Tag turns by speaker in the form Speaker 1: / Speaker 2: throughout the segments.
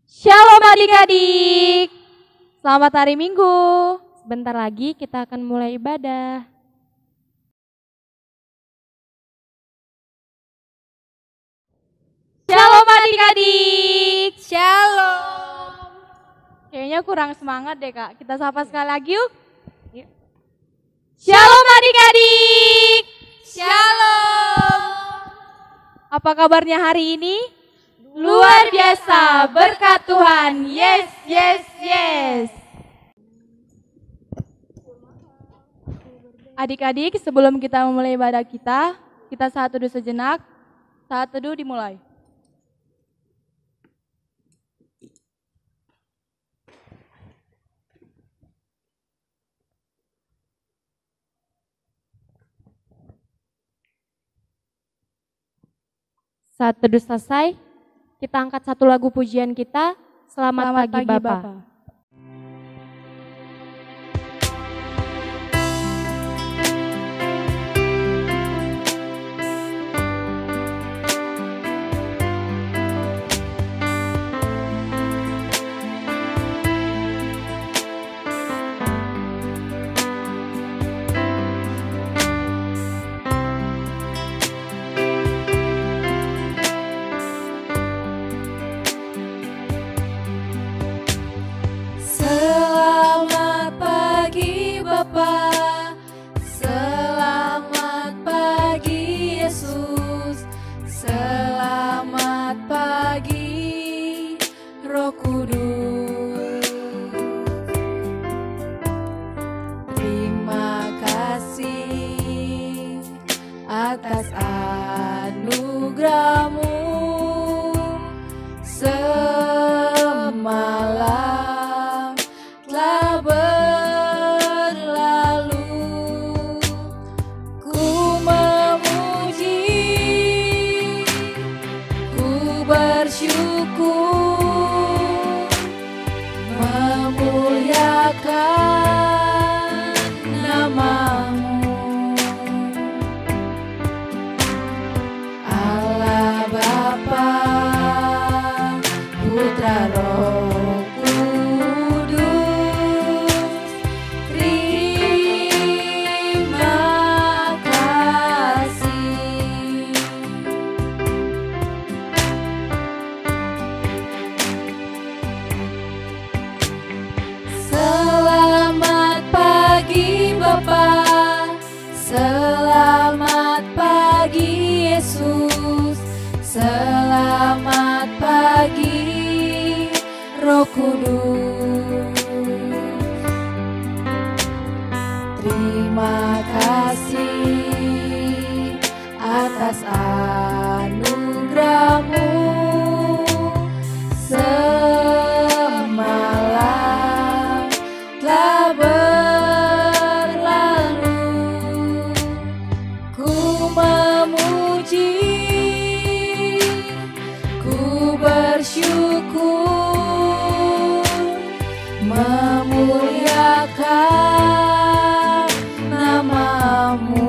Speaker 1: Shalom adik-adik, selamat hari Minggu. Sebentar lagi kita akan mulai ibadah. Shalom adik-adik.
Speaker 2: Shalom.
Speaker 1: Kayaknya kurang semangat deh Kak, kita sapa sekali lagi yuk. Shalom adik-adik.
Speaker 2: Shalom.
Speaker 1: Apa kabarnya hari ini? Luar biasa, berkat Tuhan. Yes, yes, yes. Adik-adik, sebelum kita memulai ibadah kita saat teduh sejenak. Saat teduh dimulai. Saat teduh selesai, kita angkat satu lagu pujian kita, Selamat pagi Bapa.
Speaker 2: Atas anugerahmu semalam telah berlalu, ku memuji, ku bersyukur, memuliakan namamu. Roh Kudus, terima kasih. Selamat pagi Bapa, selamat pagi Yesus, selamat pagi Roh Kudus. Terima kasih atas anugerahmu semalam telah berlalu, ku memuji, ku bersyukur, memuliakan namamu.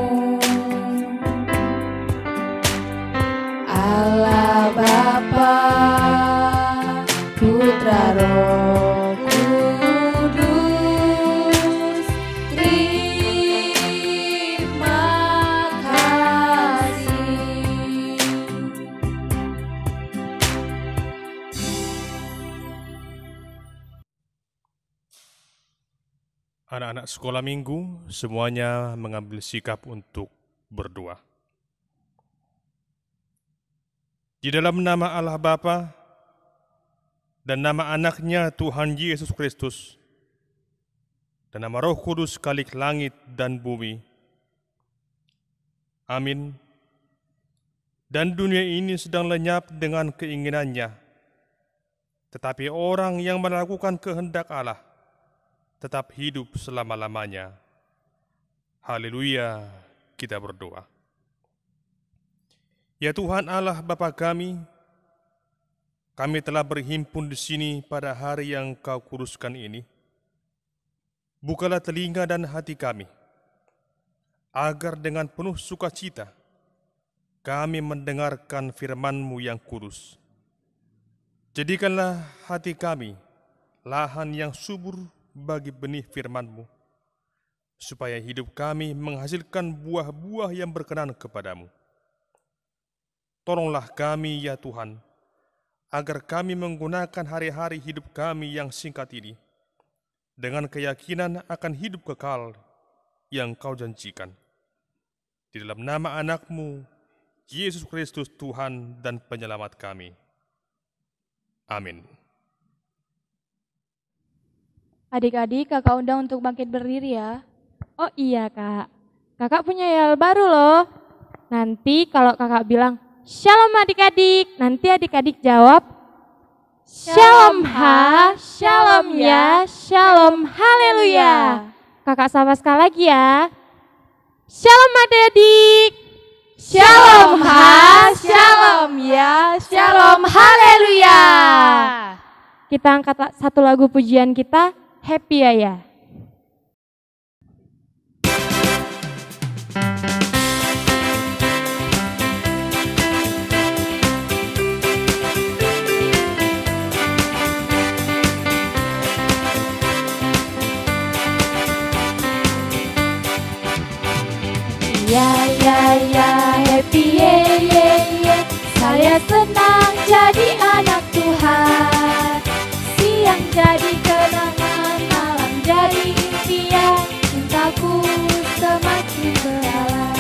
Speaker 2: Allah Bapa, Putra, Roh Kudus, terima kasih.
Speaker 3: Anak-anak sekolah minggu semuanya mengambil sikap untuk berdoa. Di dalam nama Allah Bapa dan nama anaknya Tuhan Yesus Kristus dan nama Roh Kudus Khalik langit dan bumi. Amin. Dan dunia ini sedang lenyap dengan keinginannya, tetapi orang yang melakukan kehendak Allah tetap hidup selama-lamanya. Haleluya, kita berdoa. Ya Tuhan Allah Bapa kami telah berhimpun di sini pada hari yang Kau kuduskan ini. Bukalah telinga dan hati kami, agar dengan penuh sukacita kami mendengarkan firman-Mu yang kudus. Jadikanlah hati kami lahan yang subur bagi benih firman-Mu, supaya hidup kami menghasilkan buah-buah yang berkenan kepadamu. Tolonglah kami ya Tuhan, agar kami menggunakan hari-hari hidup kami yang singkat ini dengan keyakinan akan hidup kekal yang Kau janjikan. Di dalam nama anak-Mu, Yesus Kristus Tuhan dan Penyelamat kami. Amin.
Speaker 1: Adik-adik, kakak undang untuk bangkit berdiri ya. Oh iya kak, kakak punya yel baru loh. Nanti kalau kakak bilang, Shalom adik-adik, nanti adik-adik jawab, Shalom ha, Shalom ya, Shalom haleluya. Kakak sama sekali lagi ya. Shalom adik-adik, Shalom ha, Shalom ya, Shalom haleluya. Kita angkat satu lagu pujian kita, Happy ya. Ya, happy ye. Saya senang jadi anak Tuhan. Siang jadi kenangan, malam jadi impian. Cintaku semakin berjalan.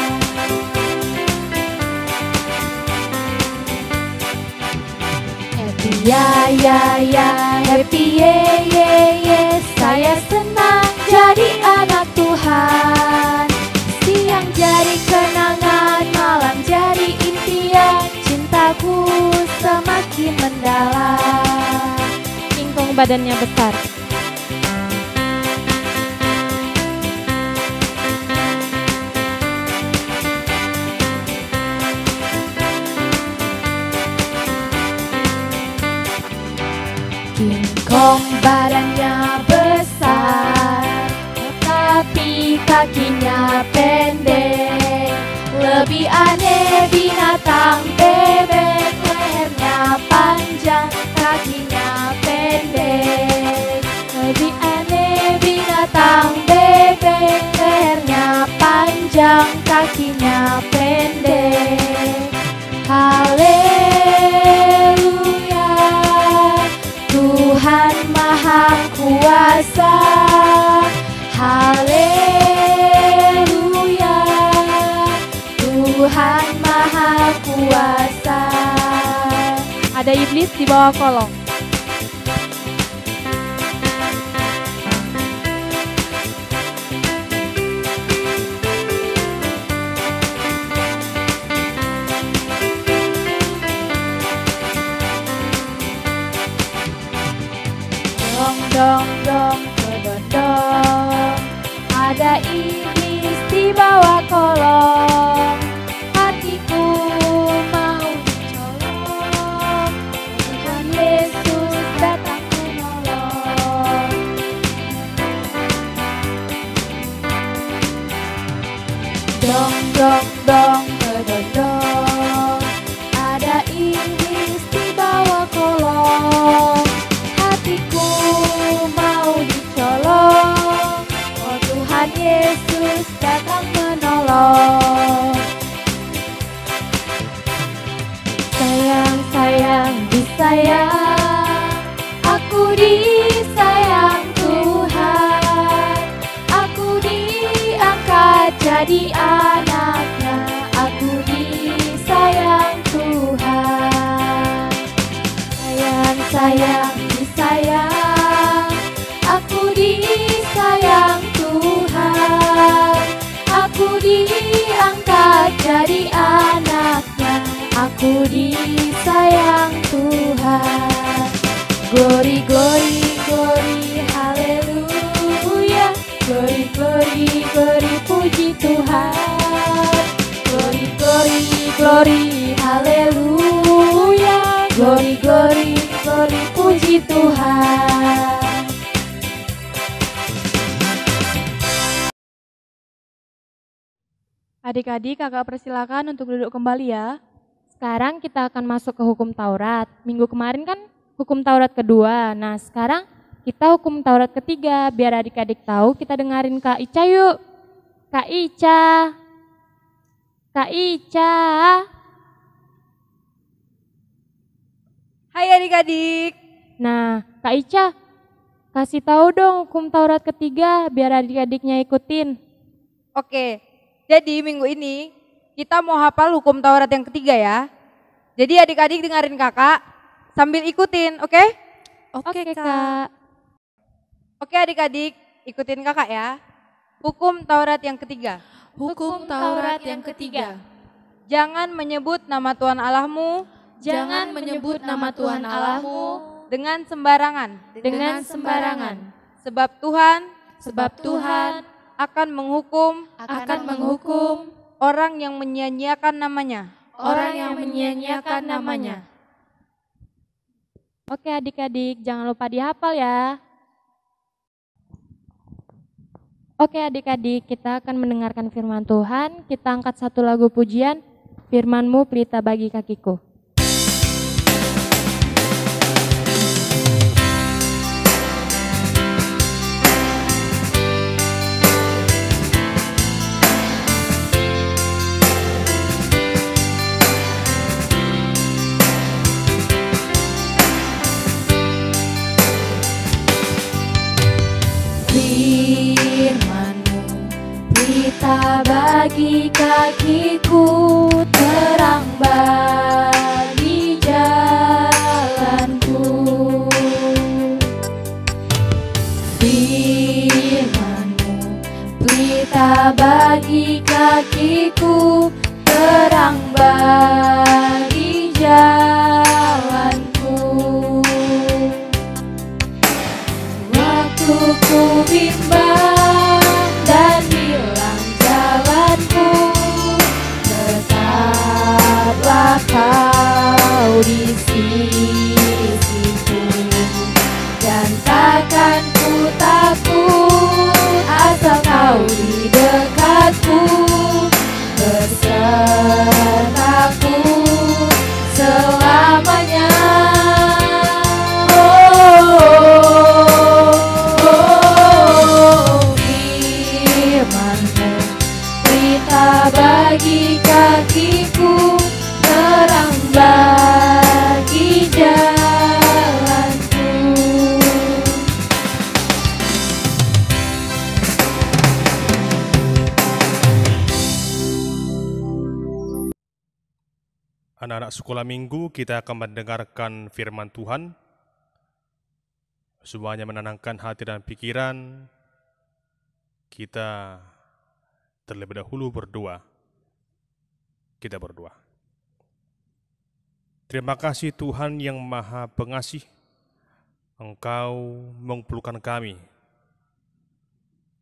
Speaker 1: Happy ya, happy ye. Saya senang jadi anak Tuhan. Siang jadi kenangan, malam jadi impian. Cintaku semakin mendalam. Ingkung badannya besar. Ingkung badannya besar, tapi kakinya pendek. Lebih aneh binatang bebek, lehernya panjang, kakinya pendek. Lebih aneh binatang bebek, lehernya panjang, kakinya pendek. Haleluya, Tuhan Maha Kuasa. Haleluya, Tuhan Maha Kuasa. Ada iblis di bawah kolong. Dong, kedondong. Ada iblis di bawah kolong. Hatiku mau dicolong. Tuhan Yesus datang menolong. Dong, kedondong. Ada iblis di bawah kolong. Hatiku mau dicolong. Oh Tuhan Yesus datang menolong. Sayang, disayang. Aku disayang Tuhan. Aku diangkat jadi anaknya. Aku disayang Tuhan. Sayang, disayang. Aku disayang Tuhan. Aku diangkat jadi anaknya. Aku disayang Tuhan. Glory, haleluya. Glory, puji Tuhan. Glory, haleluya. Glory, puji Tuhan. Adik-adik, kakak persilakan untuk duduk kembali ya. Sekarang kita akan masuk ke hukum Taurat. Minggu kemarin kan hukum Taurat kedua. Nah, sekarang kita hukum Taurat ketiga. Biar adik-adik tahu, kita dengerin Kak Ica yuk. Kak Ica. Kak Ica.
Speaker 4: Hai adik-adik.
Speaker 1: Nah, Kak Ica, kasih tahu dong hukum Taurat ketiga biar adik-adiknya ikutin.
Speaker 4: Oke, jadi minggu ini kita mau hafal hukum Taurat yang ketiga ya. Jadi adik-adik dengerin kakak sambil ikutin, oke?
Speaker 1: Oke, Kak.
Speaker 4: Oke adik-adik, ikutin kakak ya. Hukum Taurat yang ketiga.
Speaker 2: Hukum Taurat yang ketiga.
Speaker 4: Jangan menyebut nama Tuhan Allahmu
Speaker 2: Jangan menyebut nama Tuhan Allahmu
Speaker 4: dengan sembarangan.
Speaker 2: dengan sembarangan.
Speaker 4: Sebab Tuhan akan menghukum orang yang menyia-nyiakan namanya.
Speaker 2: orang yang menyia-nyiakan namanya.
Speaker 1: Oke adik-adik, jangan lupa dihafal ya. Oke adik-adik, kita akan mendengarkan firman Tuhan. Kita angkat satu lagu pujian, Firman-Mu pelita bagi kakiku.
Speaker 2: Firman-Mu pelita bagi kakiku, terang bagi jalanku. Firman-Mu pelita bagi kakiku, terang bagi jalanku. Waktu ku bimbang dan hilang jalanku, tetaplah Kau di sisiku, dan takkan ku takut asal Kau di dekatku, besertaku selamanya. Firman-Mu pelita bagi kakiku, terang bagi jalanku.
Speaker 3: Anak-anak sekolah minggu, kita akan mendengarkan firman Tuhan. Semuanya menenangkan hati dan pikiran. Kita terlebih dahulu berdoa. Kita berdoa. Terima kasih Tuhan yang Maha Pengasih. Engkau mengumpulkan kami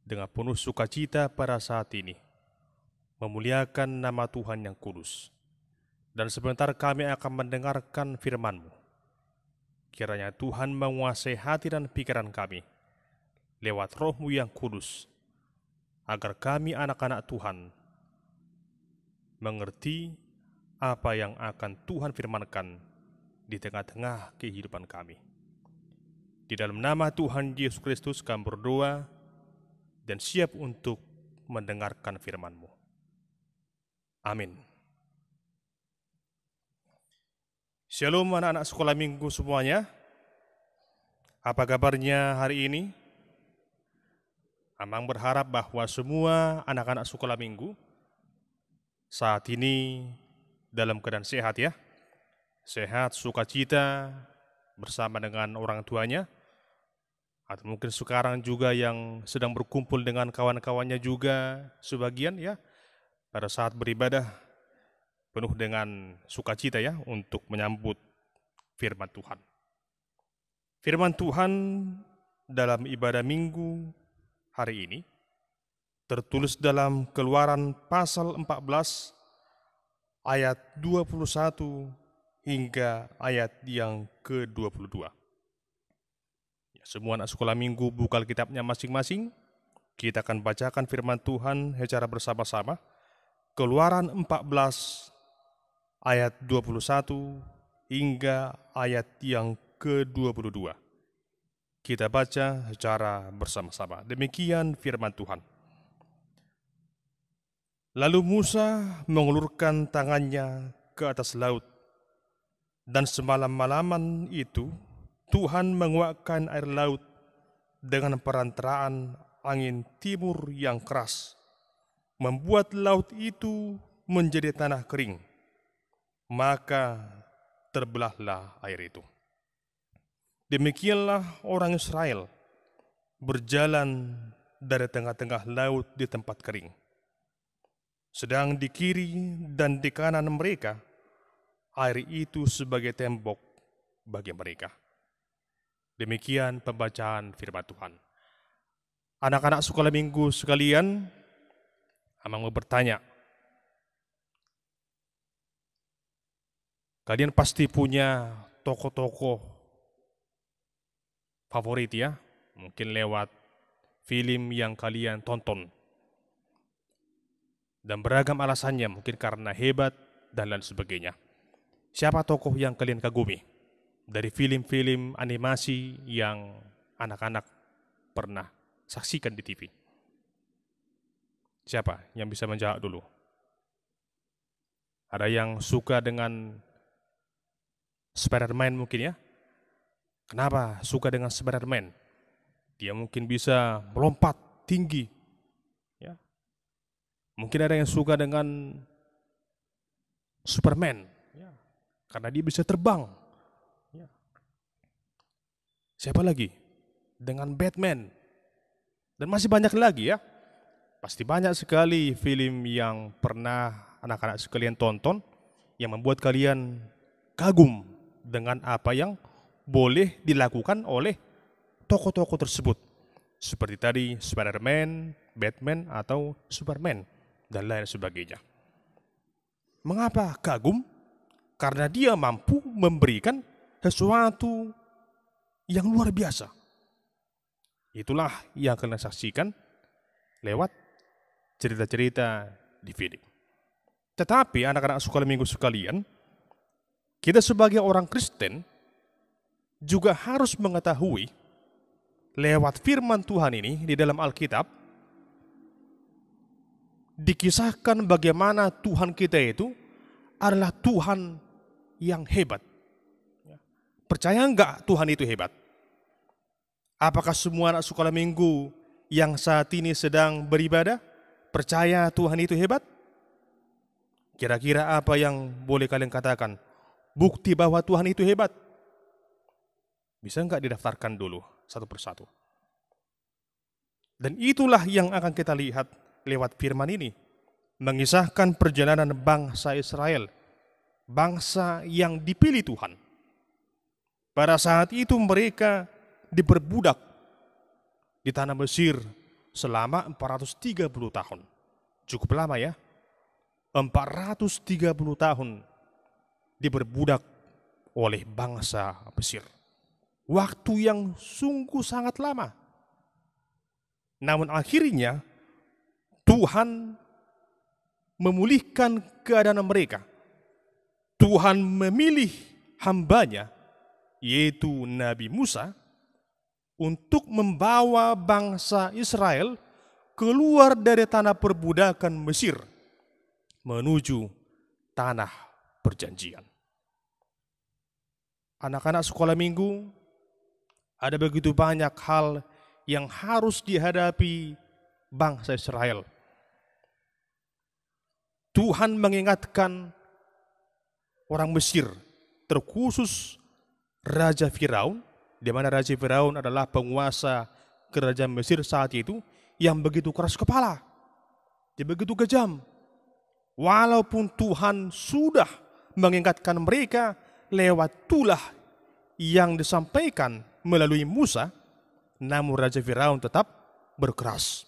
Speaker 3: dengan penuh sukacita pada saat ini, memuliakan nama Tuhan yang kudus. Dan sebentar kami akan mendengarkan firman-Mu. Kiranya Tuhan menguasai hati dan pikiran kami lewat Roh-Mu yang kudus, agar kami anak-anak Tuhan mengerti apa yang akan Tuhan firmankan di tengah-tengah kehidupan kami. Di dalam nama Tuhan Yesus Kristus kami berdoa dan siap untuk mendengarkan firman-Mu. Amin. Shalom anak-anak sekolah minggu semuanya. Apa kabarnya hari ini? Amang berharap bahwa semua anak-anak sekolah minggu saat ini dalam keadaan sehat ya. Sehat, sukacita bersama dengan orang tuanya. Atau mungkin sekarang juga yang sedang berkumpul dengan kawan-kawannya juga sebagian ya. Pada saat beribadah penuh dengan sukacita ya untuk menyambut firman Tuhan. Firman Tuhan dalam ibadah minggu hari ini tertulis dalam Keluaran pasal 14 ayat 21 hingga ayat yang ke-22. Ya, semua anak sekolah minggu buka Alkitabnya masing-masing. Kita akan bacakan firman Tuhan secara bersama-sama. Keluaran 14 ayat 21 hingga ayat yang ke-22. Kita baca secara bersama-sama. Demikian firman Tuhan. Lalu Musa mengulurkan tangannya ke atas laut, dan semalam-malaman itu Tuhan menguakkan air laut dengan perantaraan angin timur yang keras, membuat laut itu menjadi tanah kering. Maka terbelahlah air itu. Demikianlah orang Israel berjalan dari tengah-tengah laut di tempat kering. Sedang di kiri dan di kanan mereka, air itu sebagai tembok bagi mereka. Demikian pembacaan firman Tuhan. Anak-anak sekolah minggu sekalian, Amang mau bertanya, kalian pasti punya tokoh-tokoh favorit ya, mungkin lewat film yang kalian tonton. Dan beragam alasannya, mungkin karena hebat dan lain sebagainya. Siapa tokoh yang kalian kagumi dari film-film animasi yang anak-anak pernah saksikan di TV? Siapa yang bisa menjawab dulu? Ada yang suka dengan Spider-Man mungkin ya? Kenapa suka dengan Spider-Man? Dia mungkin bisa melompat tinggi. Ya. Mungkin ada yang suka dengan Superman. Ya. Karena dia bisa terbang. Ya. Siapa lagi? Dengan Batman. Dan masih banyak lagi ya. Pasti banyak sekali film yang pernah anak-anak sekalian tonton yang membuat kalian kagum dengan apa yang boleh dilakukan oleh tokoh-tokoh tersebut. Seperti tadi Spider-Man, Batman, atau Superman, dan lain sebagainya. Mengapa kagum? Karena dia mampu memberikan sesuatu yang luar biasa. Itulah yang kalian saksikan lewat cerita-cerita di film. Tetapi anak-anak sekolah minggu sekalian, kita sebagai orang Kristen juga harus mengetahui lewat firman Tuhan ini di dalam Alkitab, dikisahkan bagaimana Tuhan kita itu adalah Tuhan yang hebat. Percaya enggak Tuhan itu hebat? Apakah semua anak sekolah minggu yang saat ini sedang beribadah percaya Tuhan itu hebat? Kira-kira apa yang boleh kalian katakan? Bukti bahwa Tuhan itu hebat. Bisa enggak didaftarkan dulu satu persatu? Dan itulah yang akan kita lihat lewat firman ini. Mengisahkan perjalanan bangsa Israel. Bangsa yang dipilih Tuhan. Pada saat itu mereka diperbudak di tanah Mesir selama 430 tahun. Cukup lama ya. 430 tahun diperbudak oleh bangsa Mesir. Waktu yang sungguh sangat lama. Namun akhirnya Tuhan memulihkan keadaan mereka. Tuhan memilih hambanya, yaitu Nabi Musa, untuk membawa bangsa Israel keluar dari tanah perbudakan Mesir menuju tanah perjanjian. Anak-anak sekolah minggu, ada begitu banyak hal yang harus dihadapi bangsa Israel. Tuhan mengingatkan orang Mesir, terkhusus Raja Firaun, di mana Raja Firaun adalah penguasa kerajaan Mesir saat itu, yang begitu keras kepala, dia begitu kejam. Walaupun Tuhan sudah mengingatkan mereka lewat tulah yang disampaikan melalui Musa, namun Raja Firaun tetap berkeras.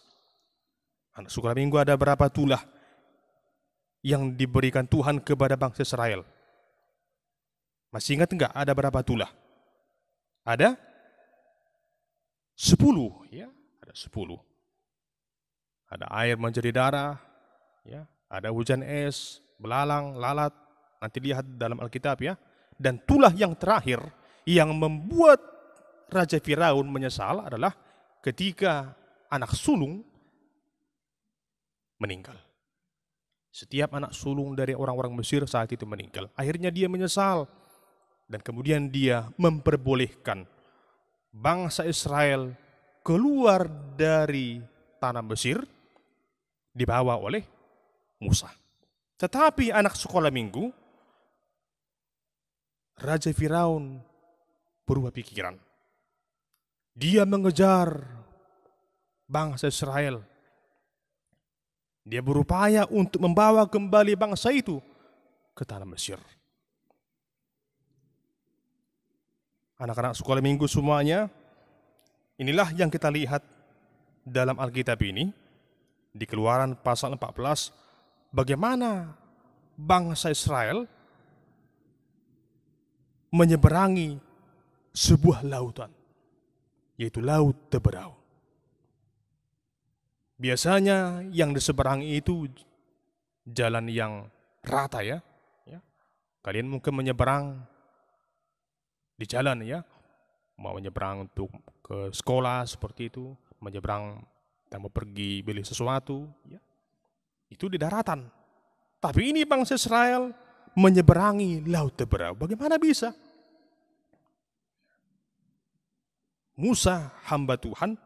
Speaker 3: Anak sekolah minggu, ada berapa tulah yang diberikan Tuhan kepada bangsa Israel? Masih ingat enggak ada berapa tulah? Ada 10 ya, ada 10. Ada air menjadi darah, ya. Ada hujan es, belalang, lalat, nanti lihat dalam Alkitab ya. Dan tulah yang terakhir Yang membuat Raja Firaun menyesal adalah ketika anak sulung meninggal. Setiap anak sulung dari orang-orang Mesir saat itu meninggal. Akhirnya dia menyesal. Dan kemudian dia memperbolehkan bangsa Israel keluar dari tanah Mesir dibawa oleh Musa. Tetapi anak sekolah minggu, Raja Firaun berubah pikiran. Dia mengejar bangsa Israel. Dia berupaya untuk membawa kembali bangsa itu ke tanah Mesir. Anak-anak sekolah minggu semuanya, inilah yang kita lihat dalam Alkitab ini, di Keluaran pasal 14, bagaimana bangsa Israel menyeberangi sebuah lautan, yaitu Laut Teberau. Biasanya yang diseberangi itu jalan yang rata ya. Kalian mungkin menyeberang di jalan ya, mau menyeberang untuk ke sekolah seperti itu, menyeberang dan mau pergi beli sesuatu, ya. Itu di daratan. Tapi ini bangsa Israel menyeberangi Laut Teberau. Bagaimana bisa? Musa, hamba Tuhan,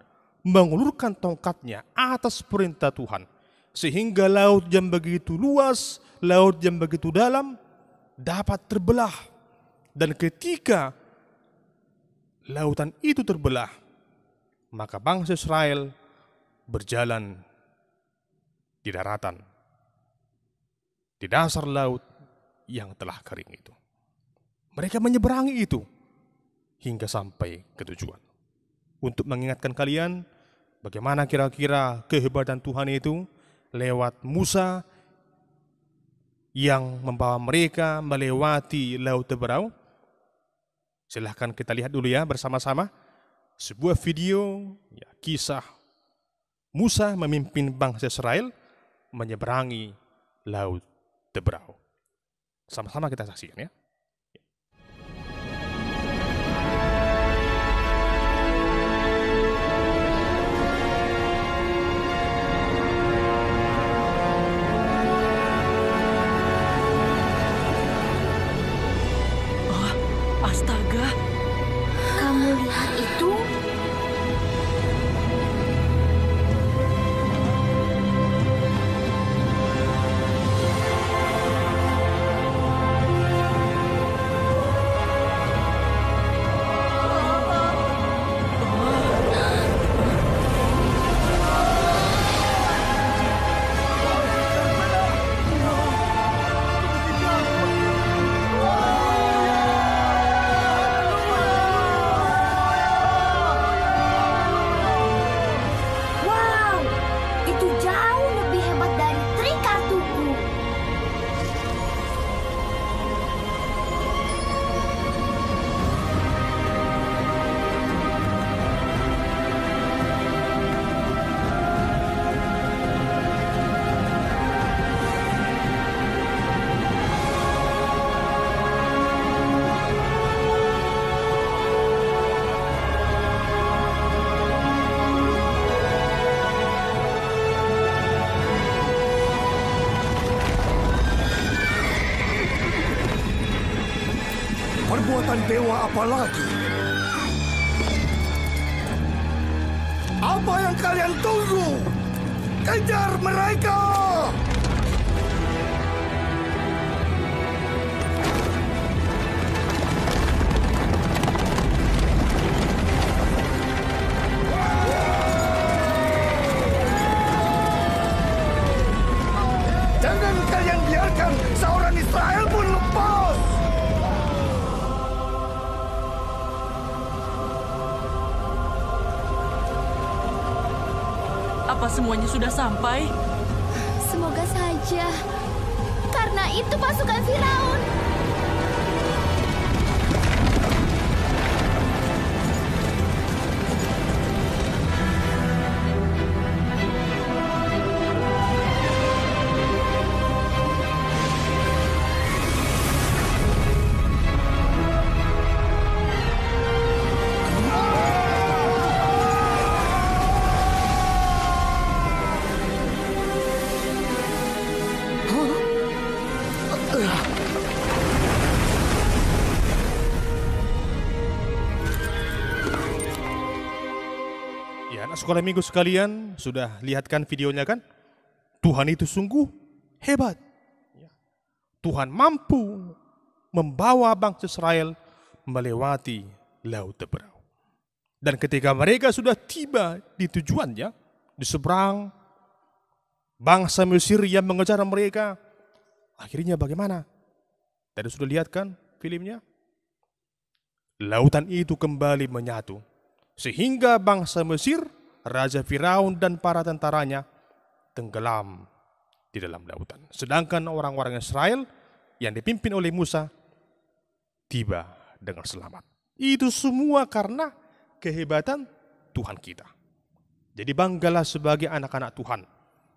Speaker 3: mengulurkan tongkatnya atas perintah Tuhan, sehingga laut yang begitu luas, laut yang begitu dalam dapat terbelah. Dan ketika lautan itu terbelah, maka bangsa Israel berjalan di daratan, di dasar laut yang telah kering itu. Mereka menyeberangi itu hingga sampai ke tujuan. Untuk mengingatkan kalian bagaimana kira-kira kehebatan Tuhan itu lewat Musa yang membawa mereka melewati Laut Teberau. Silahkan kita lihat dulu ya bersama-sama sebuah video ya, kisah Musa memimpin bangsa Israel menyeberangi Laut Teberau. Sama-sama kita saksikan ya.
Speaker 5: Astaga,
Speaker 2: Kamu lihat itu? Wow, itu jauh lebih hebat dari trik kartuku.
Speaker 6: Perbuatan dewa apa lagi? Apa yang kalian tunggu? Kejar mereka! Jangan kalian biarkan seorang Israel pun lepas!
Speaker 5: apa semuanya sudah sampai?
Speaker 2: Semoga saja. Karena itu pasukan Firaun.
Speaker 3: Ya, anak sekolah minggu sekalian, sudah lihat kan videonya kan? Tuhan itu sungguh hebat. Tuhan mampu membawa bangsa Israel melewati Laut Teberau. Dan ketika mereka sudah tiba di tujuannya, di seberang, bangsa Mesir yang mengejar mereka, akhirnya bagaimana? Tadi sudah lihat kan filmnya? Lautan itu kembali menyatu, sehingga bangsa Mesir, Raja Firaun dan para tentaranya tenggelam di dalam lautan. Sedangkan orang-orang Israel yang dipimpin oleh Musa tiba dengan selamat. Itu semua karena kehebatan Tuhan kita. Jadi banggalah sebagai anak-anak Tuhan.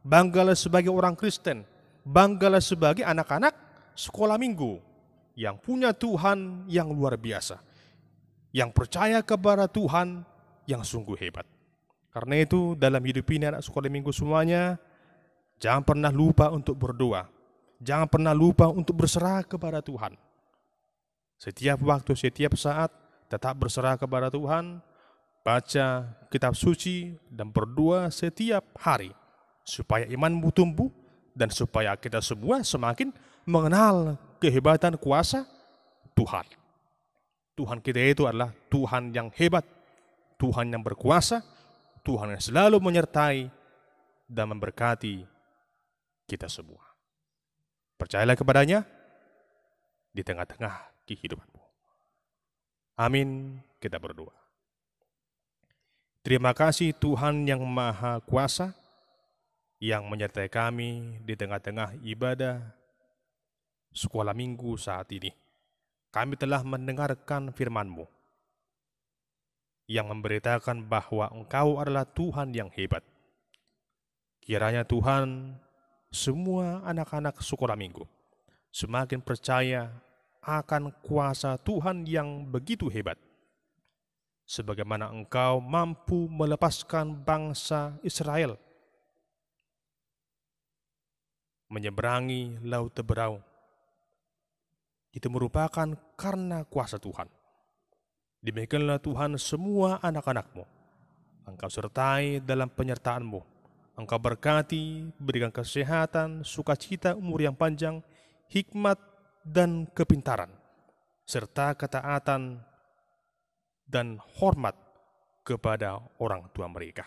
Speaker 3: Banggalah sebagai orang Kristen. Banggalah sebagai anak-anak sekolah minggu yang punya Tuhan yang luar biasa. Yang percaya kepada Tuhan yang sungguh hebat. Karena itu dalam hidup ini anak sekolah minggu semuanya, jangan pernah lupa untuk berdoa. Jangan pernah lupa untuk berserah kepada Tuhan. Setiap waktu, setiap saat, tetap berserah kepada Tuhan. Baca kitab suci dan berdoa setiap hari. Supaya imanmu tumbuh dan supaya kita semua semakin mengenal kehebatan kuasa Tuhan. Tuhan kita itu adalah Tuhan yang hebat, Tuhan yang berkuasa, Tuhan yang selalu menyertai dan memberkati kita semua. Percayalah kepadanya di tengah-tengah kehidupanmu. Amin, kita berdoa. Terima kasih Tuhan yang Maha Kuasa yang menyertai kami di tengah-tengah ibadah sekolah minggu saat ini. Kami telah mendengarkan firman-Mu yang memberitakan bahwa Engkau adalah Tuhan yang hebat. Kiranya Tuhan, semua anak-anak sekolah minggu semakin percaya akan kuasa Tuhan yang begitu hebat. Sebagaimana Engkau mampu melepaskan bangsa Israel menyeberangi Laut Teberau. Itu merupakan karena kuasa Tuhan. Demikianlah Tuhan semua anak-anak-Mu. Engkau sertai dalam penyertaan-Mu. Engkau berkati, berikan kesehatan, sukacita, umur yang panjang, hikmat dan kepintaran, serta ketaatan dan hormat kepada orang tua mereka.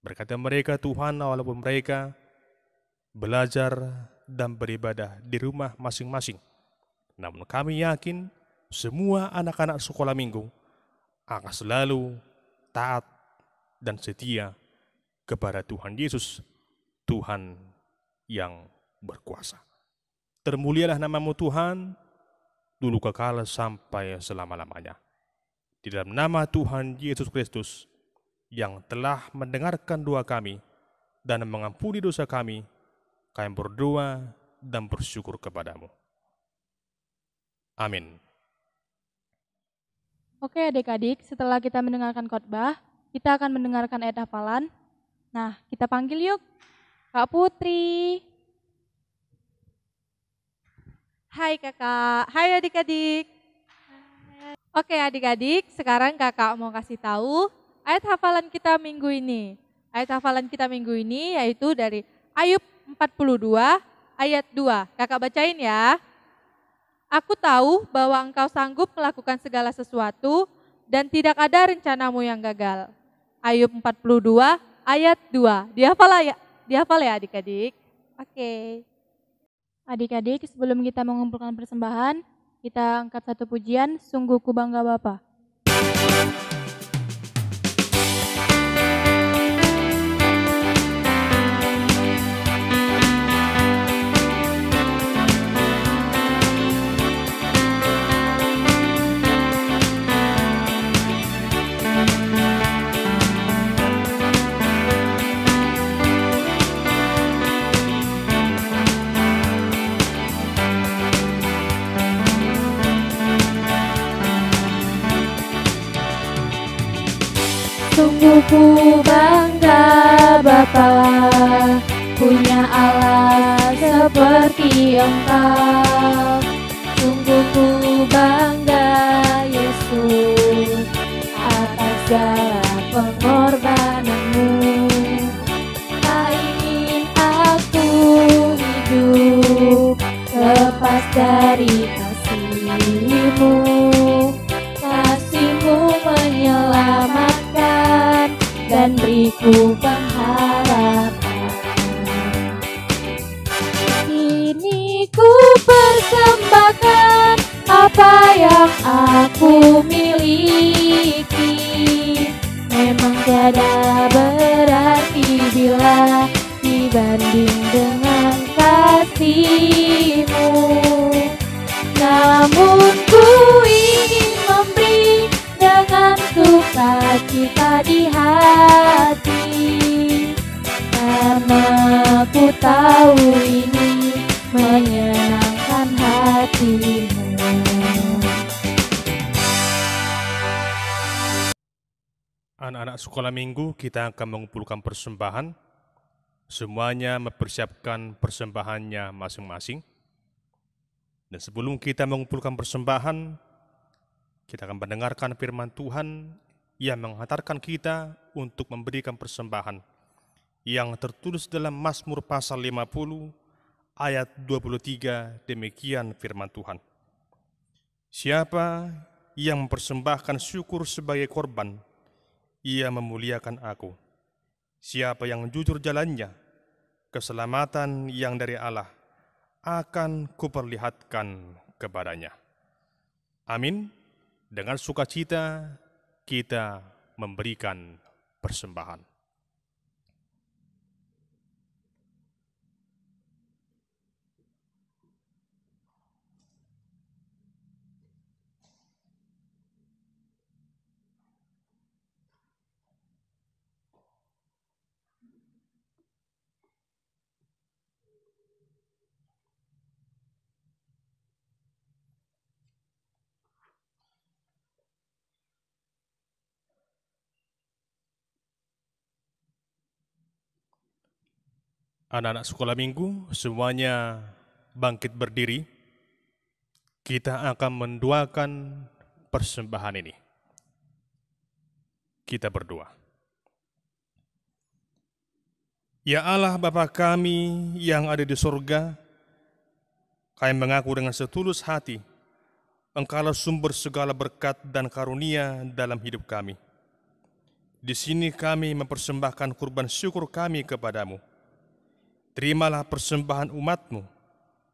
Speaker 3: Berkati mereka Tuhan walaupun mereka belajar dan beribadah di rumah masing-masing. Namun kami yakin semua anak-anak sekolah minggu akan selalu taat dan setia kepada Tuhan Yesus, Tuhan yang berkuasa. Termulialah nama-Mu Tuhan, dulu kekal sampai selama-lamanya. Di dalam nama Tuhan Yesus Kristus yang telah mendengarkan doa kami dan mengampuni dosa kami, kami berdoa dan bersyukur kepada-Mu. Amin.
Speaker 1: Oke adik-adik, setelah kita mendengarkan khotbah, kita akan mendengarkan ayat hafalan. Nah, kita panggil yuk Kak Putri.
Speaker 4: Hai kakak, hai adik-adik. Oke adik-adik, sekarang kakak mau kasih tahu ayat hafalan kita minggu ini. Ayat hafalan kita minggu ini yaitu dari Ayub 42 ayat 2. Kakak bacain ya. Aku tahu bahwa engkau sanggup melakukan segala sesuatu dan tidak ada rencanamu yang gagal. Ayub 42 ayat 2. Dihafal ya adik-adik. Oke.
Speaker 1: Adik-adik, sebelum kita mengumpulkan persembahan, kita angkat satu pujian, Sungguh Ku Bangga Bapa. Sungguh ku bangga Bapa, punya Allah seperti Engkau. Sungguh ku bangga Yesus atas segala pengorbanan. hatiku pengharapan. Kini ku persembahkan apa yang aku miliki. Memang tiada berarti bila dibanding dengan kasih-Mu. Namun ku ingin memberi dengan sukacita di hati, karena ku tahu ini menyenangkan hati-Mu.
Speaker 3: Anak-anak sekolah minggu, kita akan mengumpulkan persembahan. Semuanya mempersiapkan persembahannya masing-masing. Dan sebelum kita mengumpulkan persembahan, kita akan mendengarkan firman Tuhan yang menghantarkan kita untuk memberikan persembahan yang tertulis dalam Mazmur pasal 50 ayat 23. Demikian firman Tuhan. Siapa yang mempersembahkan syukur sebagai korban, ia memuliakan aku. Siapa yang jujur jalannya, keselamatan yang dari Allah akan kuperlihatkan kepadanya. Amin. Dengan sukacita kita memberikan persembahan. Anak-anak sekolah minggu, semuanya bangkit berdiri. Kita akan mendoakan persembahan ini. Kita berdoa. Ya Allah Bapa kami yang ada di surga, kami mengaku dengan setulus hati, Engkaulah sumber segala berkat dan karunia dalam hidup kami. Di sini kami mempersembahkan kurban syukur kami kepadamu. Terimalah persembahan umat-Mu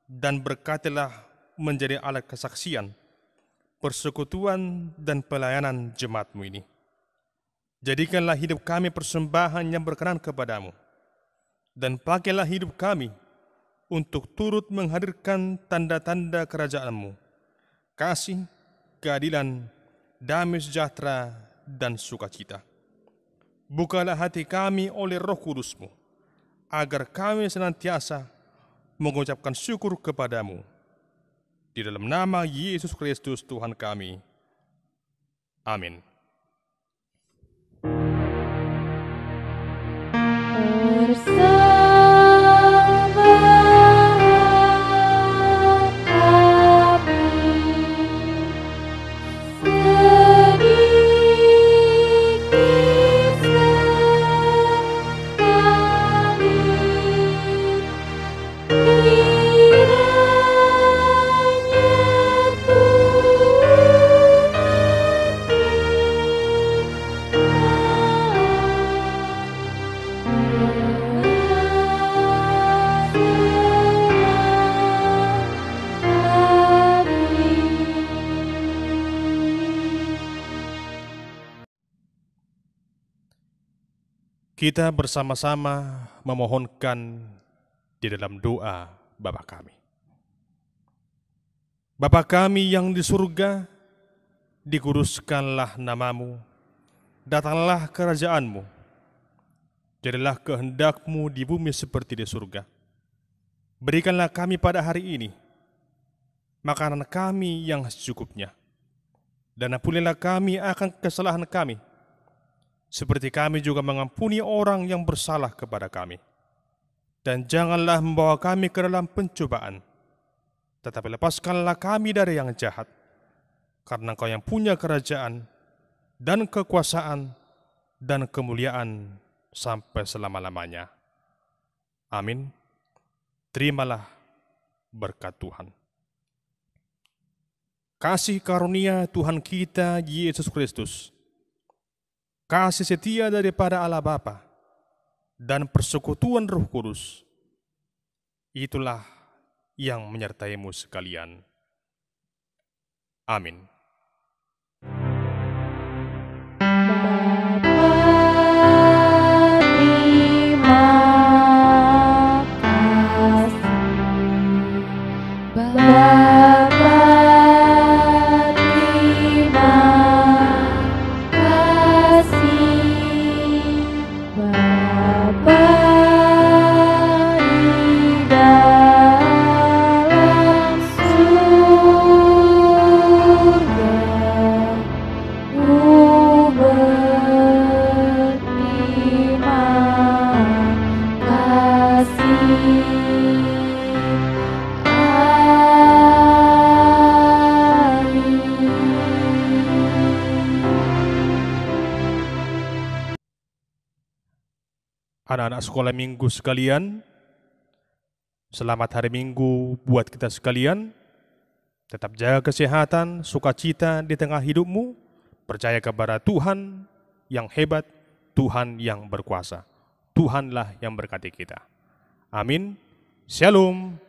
Speaker 3: dan berkatilah menjadi alat kesaksian, persekutuan dan pelayanan jemaat-Mu ini. Jadikanlah hidup kami persembahan yang berkenan kepadamu, dan pakailah hidup kami untuk turut menghadirkan tanda-tanda kerajaan-Mu, kasih, keadilan, damai sejahtera, dan sukacita. Bukalah hati kami oleh Roh Kudus-Mu, agar kami senantiasa mengucapkan syukur kepadamu. Di dalam nama Yesus Kristus Tuhan kami. Amin. Kita bersama-sama memohonkan di dalam doa Bapa kami. Bapa kami yang di surga, dikuduskanlah namamu, datanglah kerajaanmu, jadilah kehendak-Mu di bumi seperti di surga. Berikanlah kami pada hari ini makanan kami yang secukupnya, dan ampunilah kami akan kesalahan kami, seperti kami juga mengampuni orang yang bersalah kepada kami. Dan janganlah membawa kami ke dalam pencobaan, tetapi lepaskanlah kami dari yang jahat. Karena Engkau yang punya kerajaan, dan kekuasaan, dan kemuliaan sampai selama-lamanya. Amin. Terimalah berkat Tuhan. Kasih karunia Tuhan kita Yesus Kristus, kasih setia daripada Allah Bapa, dan persekutuan Roh Kudus, itulah yang menyertaimu sekalian. Amin. Anak-anak sekolah minggu sekalian, selamat hari Minggu buat kita sekalian. Tetap jaga kesehatan, sukacita di tengah hidupmu. Percaya kepada Tuhan yang hebat, Tuhan yang berkuasa. Tuhanlah yang berkati kita. Amin. Shalom.